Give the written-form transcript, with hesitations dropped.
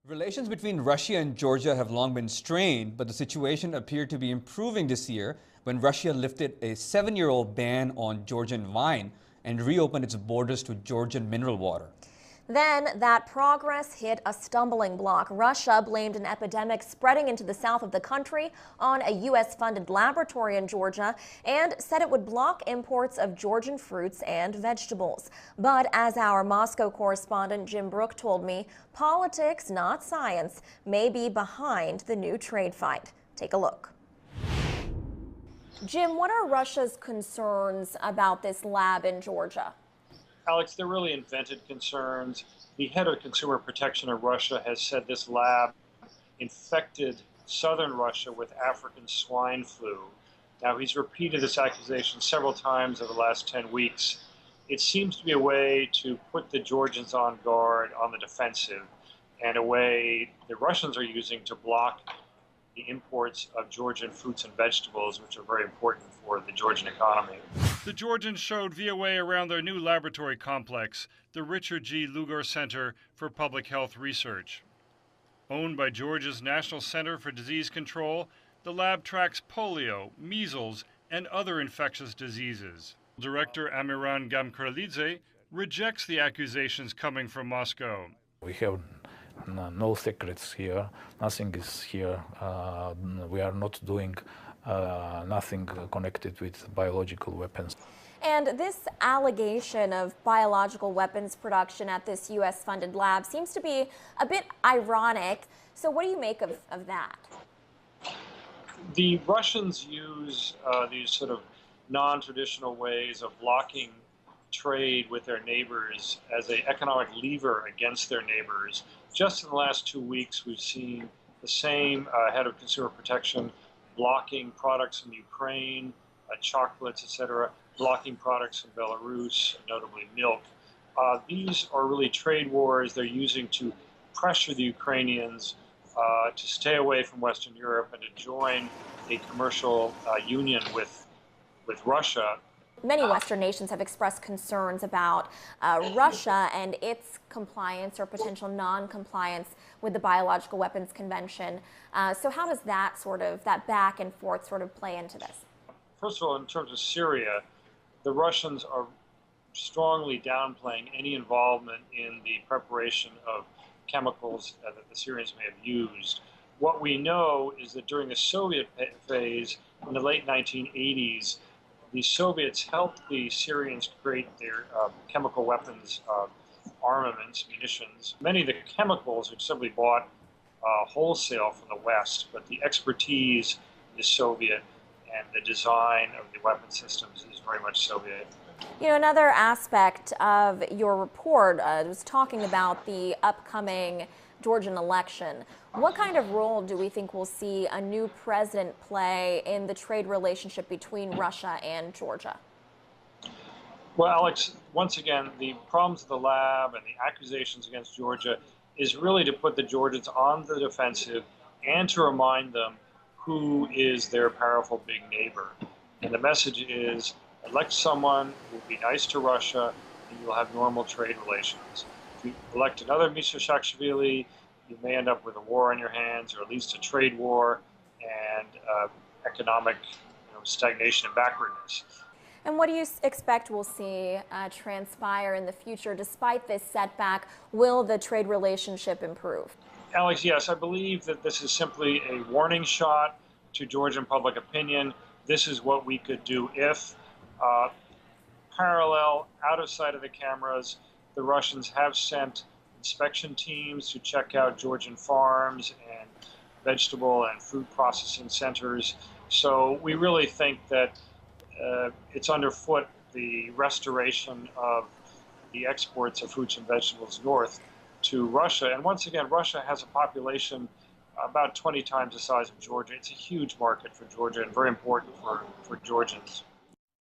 Relations between Russia and Georgia have long been strained, but the situation appeared to be improving this year when Russia lifted a 7-year-old ban on Georgian wine and reopened its borders to Georgian mineral water. Then that progress hit a stumbling block. Russia blamed an epidemic spreading into the south of the country on a U.S.-funded laboratory in Georgia and said it would block imports of Georgian fruits and vegetables. But as our Moscow correspondent Jim Brook told me, politics, not science, may be behind the new trade fight. Take a look. Jim, what are Russia's concerns about this lab in Georgia? Alex, they're really invented concerns. The head of consumer protection in Russia has said this lab infected southern Russia with African swine flu. Now, he's repeated this accusation several times over the last 10 weeks. It seems to be a way to put the Georgians on guard, on the defensive, and a way the Russians are using to block the imports of Georgian fruits and vegetables, which are very important for the Georgian economy. The Georgians showed VOA around their new laboratory complex, the Richard G. Lugar Center for Public Health Research. Owned by Georgia's National Center for Disease Control, the lab tracks polio, measles, and other infectious diseases. Director Amiran Gamkrelidze rejects the accusations coming from Moscow. We have no secrets here, nothing is here. We are not doing nothing connected with biological weapons. And this allegation of biological weapons production at this U.S.-funded lab seems to be a bit ironic. So what do you make of that? The Russians use these sort of non-traditional ways of blocking trade with their neighbors as an economic lever against their neighbors. Just in the last 2 weeks, we've seen the same head of consumer protection blocking products from Ukraine, chocolates, etc., blocking products from Belarus, notably milk. These are really trade wars they're using to pressure the Ukrainians to stay away from Western Europe and to join a commercial union with Russia. Many Western nations have expressed concerns about Russia and its compliance or potential non-compliance with the Biological Weapons Convention. So how does that back and forth play into this? First of all, in terms of Syria, the Russians are strongly downplaying any involvement in the preparation of chemicals that the Syrians may have used. What we know is that during the Soviet phase in the late 1980s, the Soviets helped the Syrians create their chemical weapons armaments, munitions. Many of the chemicals are simply bought wholesale from the West, but the expertise is Soviet and the design of the weapon systems is very much Soviet. You know, another aspect of your report was talking about the upcoming Georgian election. What kind of role do we think we'll see a new president play in the trade relationship between Russia and Georgia? Well, Alex, once again, the problems of the lab and the accusations against Georgia is really to put the Georgians on the defensive and to remind them who is their powerful big neighbor. And the message is, elect someone who will be nice to Russia and you'll have normal trade relations. If you elect another Mr. Saakashvili, you may end up with a war on your hands, or at least a trade war and economic stagnation and backwardness. And what do you expect we'll see transpire in the future? Despite this setback, will the trade relationship improve? Alex, yes, I believe that this is simply a warning shot to Georgian public opinion. This is what we could do if, parallel, out of sight of the cameras, the Russians have sent inspection teams to check out Georgian farms and vegetable and food processing centers. So we really think that it's underfoot the restoration of the exports of fruits and vegetables north to Russia. And once again, Russia has a population about 20 times the size of Georgia. It's a huge market for Georgia and very important for Georgians.